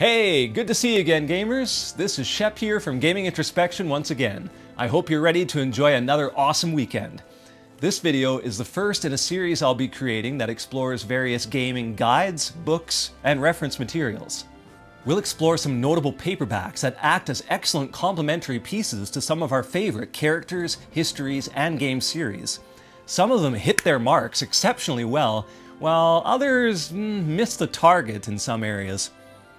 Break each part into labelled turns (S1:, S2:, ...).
S1: Hey, good to see you again, gamers. This is Shep here from Gaming Introspection once again. I hope you're ready to enjoy another awesome weekend. This video is the first in a series I'll be creating that explores various gaming guides, books, and reference materials. We'll explore some notable paperbacks that act as excellent complementary pieces to some of our favorite characters, histories, and game series. Some of them hit their marks exceptionally well, while others miss the target in some areas.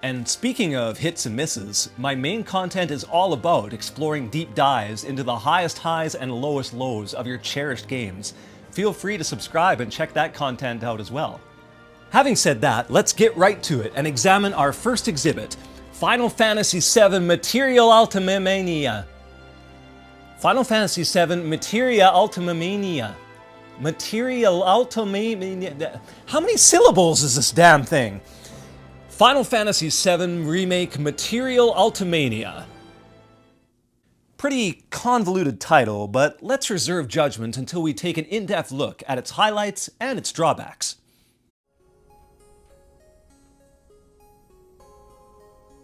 S1: And speaking of hits and misses, my main content is all about exploring deep dives into the highest highs and lowest lows of your cherished games. Feel free to subscribe and check that content out as well. Having said that, let's get right to it and examine our first exhibit, Final Fantasy VII Material Ultimania. Final Fantasy VII Materia Ultimania. Material Ultimania. How many syllables is this damn thing? Final Fantasy VII Remake Material Ultimania. Pretty convoluted title, but let's reserve judgment until we take an in-depth look at its highlights and its drawbacks.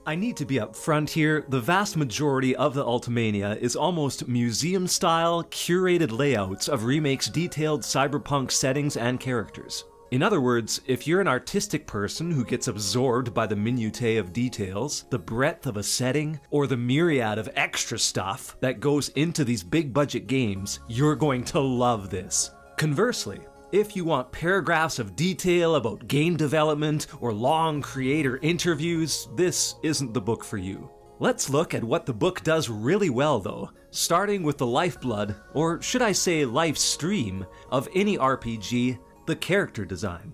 S1: I need to be upfront here, the vast majority of the Ultimania is almost museum-style, curated layouts of Remake's detailed cyberpunk settings and characters. In other words, if you're an artistic person who gets absorbed by the minutiae of details, the breadth of a setting, or the myriad of extra stuff that goes into these big-budget games, you're going to love this. Conversely, if you want paragraphs of detail about game development or long creator interviews, this isn't the book for you. Let's look at what the book does really well though, starting with the lifeblood, or should I say life stream, of any RPG, the character design.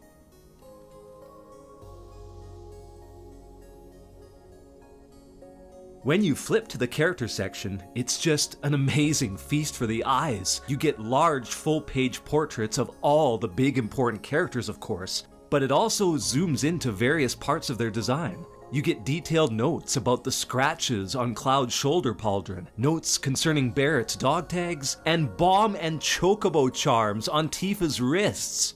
S1: When you flip to the character section, it's just an amazing feast for the eyes. You get large full-page portraits of all the big important characters, of course, but it also zooms into various parts of their design. You get detailed notes about the scratches on Cloud's shoulder pauldron, notes concerning Barrett's dog tags, and bomb and chocobo charms on Tifa's wrists.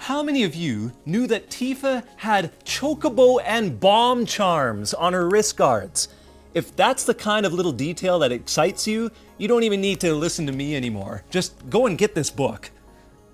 S1: How many of you knew that Tifa had chocobo and bomb charms on her wrist guards? If that's the kind of little detail that excites you, you don't even need to listen to me anymore. Just go and get this book.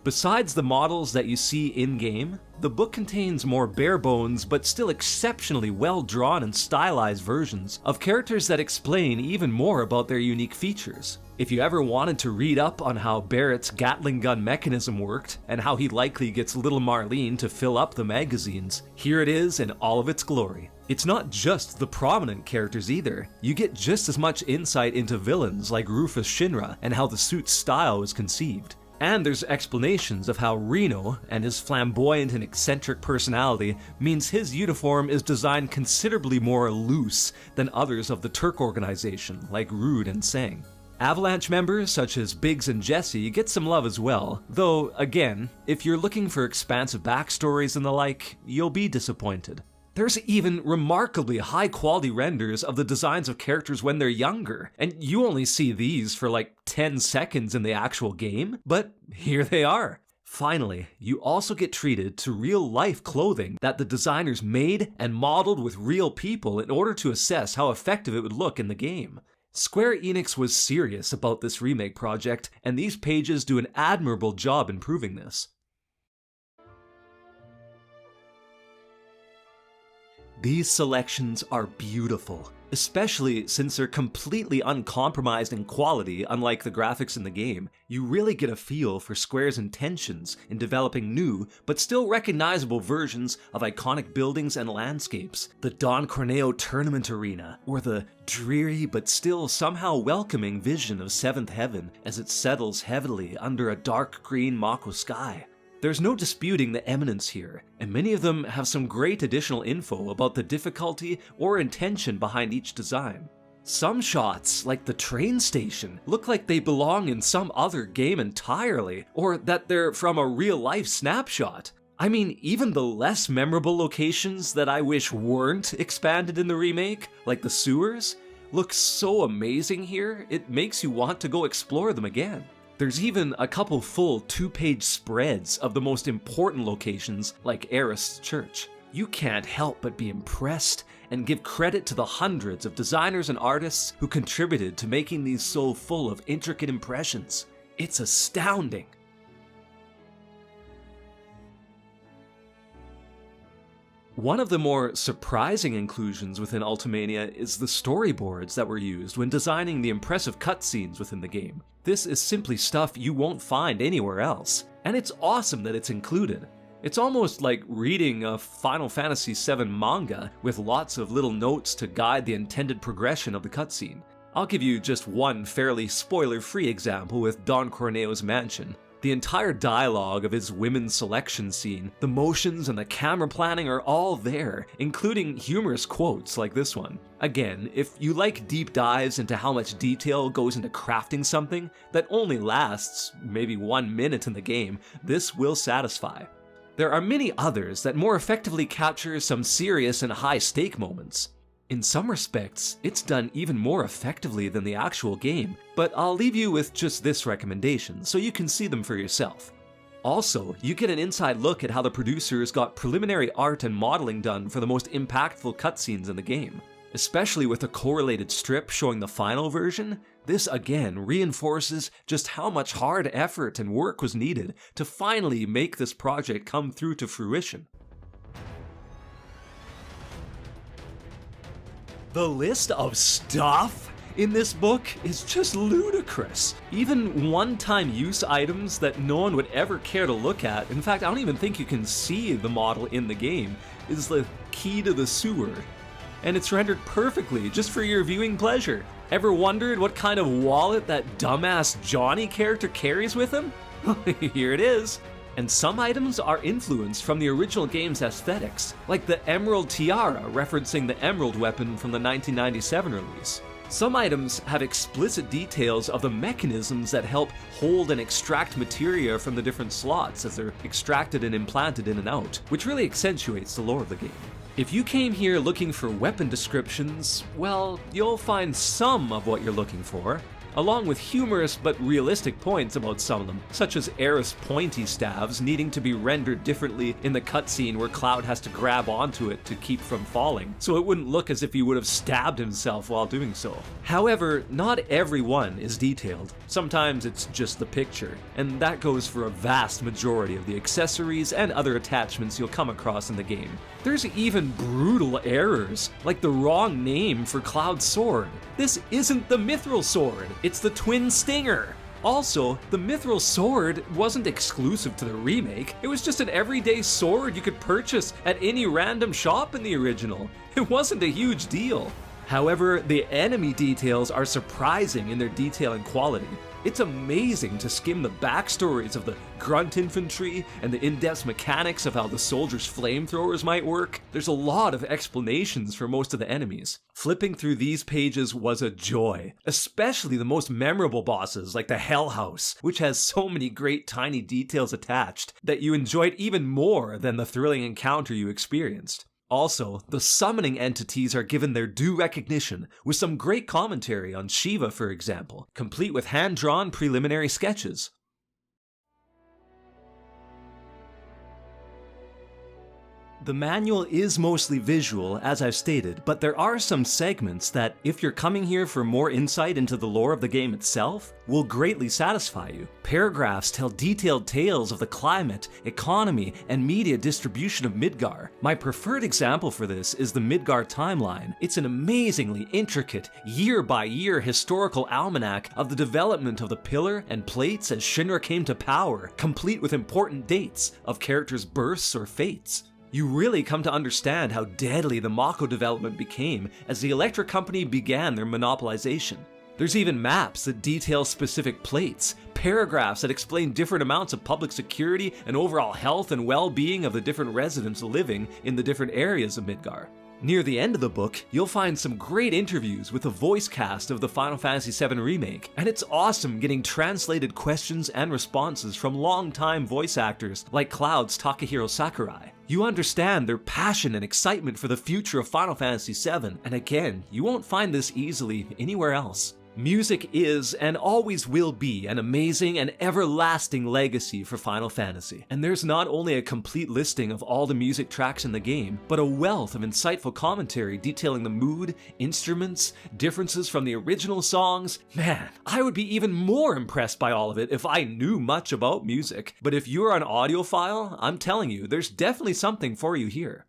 S1: Besides the models that you see in-game, the book contains more bare-bones but still exceptionally well-drawn and stylized versions of characters that explain even more about their unique features. If you ever wanted to read up on how Barrett's Gatling gun mechanism worked, and how he likely gets little Marlene to fill up the magazines, here it is in all of its glory. It's not just the prominent characters either. You get just as much insight into villains like Rufus Shinra and how the suit's style was conceived. And there's explanations of how Reno and his flamboyant and eccentric personality means his uniform is designed considerably more loose than others of the Turk organization like Rude and Sang. Avalanche members such as Biggs and Jesse get some love as well, though again, if you're looking for expansive backstories and the like, you'll be disappointed. There's even remarkably high quality renders of the designs of characters when they're younger, and you only see these for like 10 seconds in the actual game, but here they are. Finally, you also get treated to real life clothing that the designers made and modeled with real people in order to assess how effective it would look in the game. Square Enix was serious about this remake project, and these pages do an admirable job in proving this. These selections are beautiful, especially since they're completely uncompromised in quality, unlike the graphics in the game. You really get a feel for Square's intentions in developing new, but still recognizable versions of iconic buildings and landscapes. The Don Corneo Tournament Arena, or the dreary but still somehow welcoming vision of Seventh Heaven as it settles heavily under a dark green Mako sky. There's no disputing the eminence here, and many of them have some great additional info about the difficulty or intention behind each design. Some shots, like the train station, look like they belong in some other game entirely, or that they're from a real-life snapshot. I mean, even the less memorable locations that I wish weren't expanded in the remake, like the sewers, look so amazing here, it makes you want to go explore them again.
S2: There's even a couple full 2-page spreads of the most important locations like Eris Church. You can't help but be impressed and give credit to the hundreds of designers and artists who contributed to making these so full of intricate impressions. It's astounding. One of the more surprising inclusions within Ultimania is the storyboards that were used when designing the impressive cutscenes within the game. This is simply stuff you won't find anywhere else, and it's awesome that it's included. It's almost like reading a Final Fantasy VII manga with lots of little notes to guide the intended progression of the cutscene. I'll give you just one fairly spoiler-free example with Don Corneo's mansion. The entire dialogue of his women's selection scene, the motions and the camera planning are all there, including humorous quotes like this one. Again, if you like deep dives into how much detail goes into crafting something that only lasts maybe 1 minute in the game, this will satisfy. There are many others that more effectively capture some serious and high-stake moments. In some respects, it's done even more effectively than the actual game, but I'll leave you with just this recommendation so you can see them for yourself. Also, you get an inside look at how the producers got preliminary art and modeling done for the most impactful cutscenes in the game. Especially with a correlated strip showing the final version, this again reinforces just how much hard effort and work was needed to finally make this project come through to fruition. The list of stuff in this book is just ludicrous. Even one-time use items that no one would ever care to look at, in fact I don't even think you can see the model in the game, is the key to the sewer. And it's rendered perfectly just for your viewing pleasure. Ever wondered what kind of wallet that dumbass Johnny character carries with him? Here it is. And some items are influenced from the original game's aesthetics, like the Emerald Tiara referencing the Emerald weapon from the 1997 release. Some items have explicit details of the mechanisms that help hold and extract materia from the different slots as they're extracted and implanted in and out, which really accentuates the lore of the game. If you came here looking for weapon descriptions, well, you'll find some of what you're looking for, along with humorous but realistic points about some of them, such as Eris pointy staves needing to be rendered differently in the cutscene where Cloud has to grab onto it to keep from falling, so it wouldn't look as if he would have stabbed himself while doing so. However, not every one is detailed. Sometimes it's just the picture, and that goes for a vast majority of the accessories and other attachments you'll come across in the game. There's even brutal errors, like the wrong name for Cloud's sword. This isn't the Mithril sword, it's the Twin Stinger. Also, the Mithril sword wasn't exclusive to the remake, it was just an everyday sword you could purchase at any random shop in the original. It wasn't a huge deal. However, the enemy details are surprising in their detail and quality. It's amazing to skim the backstories of the grunt infantry and the in-depth mechanics of how the soldiers' flamethrowers might work. There's a lot of explanations for most of the enemies. Flipping through these pages was a joy, especially the most memorable bosses like the Hell House, which has so many great tiny details attached that you enjoyed even more than the thrilling encounter you experienced. Also, the summoning entities are given their due recognition, with some great commentary on Shiva, for example, complete with hand-drawn preliminary sketches. The manual is mostly visual, as I've stated, but there are some segments that, if you're coming here for more insight into the lore of the game itself, will greatly satisfy you. Paragraphs tell detailed tales of the climate, economy, and media distribution of Midgar. My preferred example for this is the Midgar timeline. It's an amazingly intricate, year-by-year historical almanac of the development of the pillar and plates as Shinra came to power, complete with important dates of characters' births or fates. You really come to understand how deadly the Mako development became as the Electric Company began their monopolization. There's even maps that detail specific plates, paragraphs that explain different amounts of public security and overall health and well-being of the different residents living in the different areas of Midgar. Near the end of the book, you'll find some great interviews with the voice cast of the Final Fantasy VII Remake, and it's awesome getting translated questions and responses from longtime voice actors like Cloud's Takahiro Sakurai. You understand their passion and excitement for the future of Final Fantasy VII, and again, you won't find this easily anywhere else. Music is and always will be an amazing and everlasting legacy for Final Fantasy. And there's not only a complete listing of all the music tracks in the game, but a wealth of insightful commentary detailing the mood, instruments, differences from the original songs. Man, I would be even more impressed by all of it if I knew much about music. But if you're an audiophile, I'm telling you, there's definitely something for you here.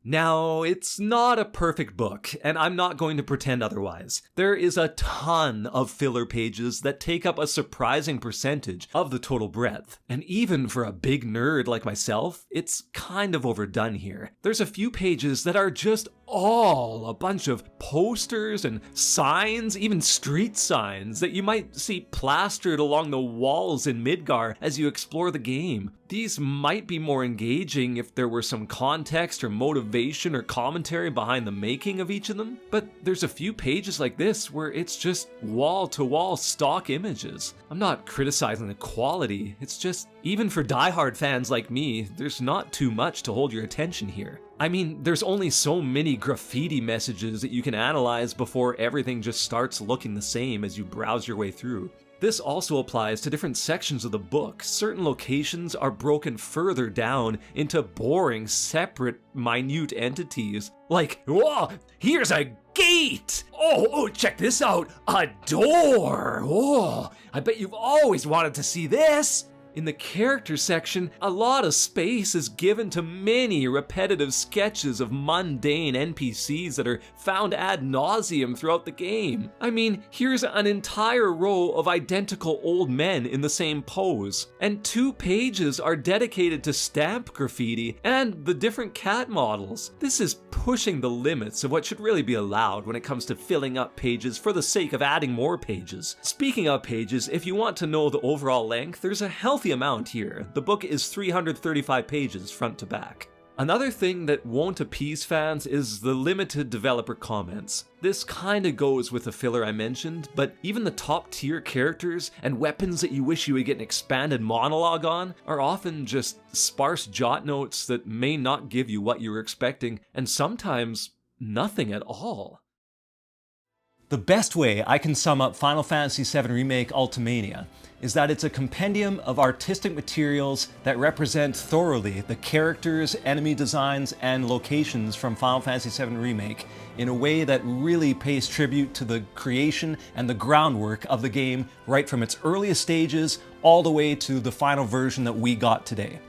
S2: Now, it's not a perfect book, and I'm not going to pretend otherwise. There is a ton of filler pages that take up a surprising percentage of the total breadth. And even for a big nerd like myself, it's kind of overdone here. There's a few pages that are just all a bunch of posters and signs, even street signs, that you might see plastered along the walls in Midgar as you explore the game. These might be more engaging if there were some context or motivation or commentary behind the making of each of them, but there's a few pages like this where it's just wall-to-wall stock images. I'm not criticizing the quality, it's just, even for diehard fans like me, there's not too much to hold your attention here. I mean, there's only so many graffiti messages that you can analyze before everything just starts looking the same as you browse your way through. This also applies to different sections of the book. Certain locations are broken further down into boring, separate, minute entities. Like, whoa, here's a gate! Oh, check this out, a door! Oh, I bet you've always wanted to see this! In the character section, a lot of space is given to many repetitive sketches of mundane NPCs that are found ad nauseum throughout the game. I mean, here's an entire row of identical old men in the same pose, and 2 pages are dedicated to stamp graffiti and the different cat models. This is pushing the limits of what should really be allowed when it comes to filling up pages for the sake of adding more pages. Speaking of pages, if you want to know the overall length, there's a healthy amount here. The book is 335 pages front to back. Another thing that won't appease fans is the limited developer comments. This kinda goes with the filler I mentioned, but even the top tier characters and weapons that you wish you would get an expanded monologue on are often just sparse jot notes that may not give you what you were expecting, and sometimes nothing at all.
S1: The best way I can sum up Final Fantasy VII Remake Ultimania is that it's a compendium of artistic materials that represent thoroughly the characters, enemy designs, and locations from Final Fantasy VII Remake in a way that really pays tribute to the creation and the groundwork of the game right from its earliest stages all the way to the final version that we got today.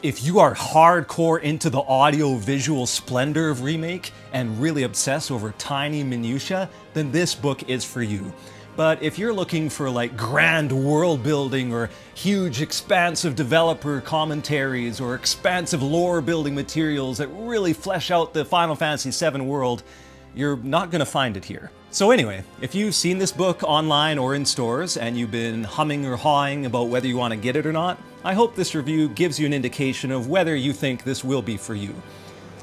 S1: If you are hardcore into the audio-visual splendor of Remake and really obsess over tiny minutiae, then this book is for you. But if you're looking for like grand world building or huge expansive developer commentaries or expansive lore building materials that really flesh out the Final Fantasy VII world, you're not gonna find it here. So anyway, if you've seen this book online or in stores and you've been humming or hawing about whether you want to get it or not, I hope this review gives you an indication of whether you think this will be for you.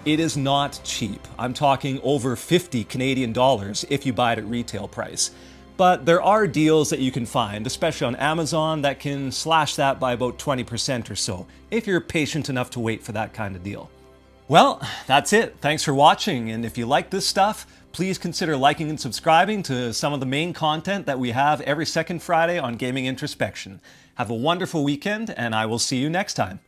S1: It is not cheap. I'm talking over 50 Canadian dollars if you buy it at retail price. But there are deals that you can find, especially on Amazon, that can slash that by about 20% or so, if you're patient enough to wait for that kind of deal. Well, that's it. Thanks for watching, and if you like this stuff, please consider liking and subscribing to some of the main content that we have every second Friday on Gaming Introspection. Have a wonderful weekend, and I will see you next time.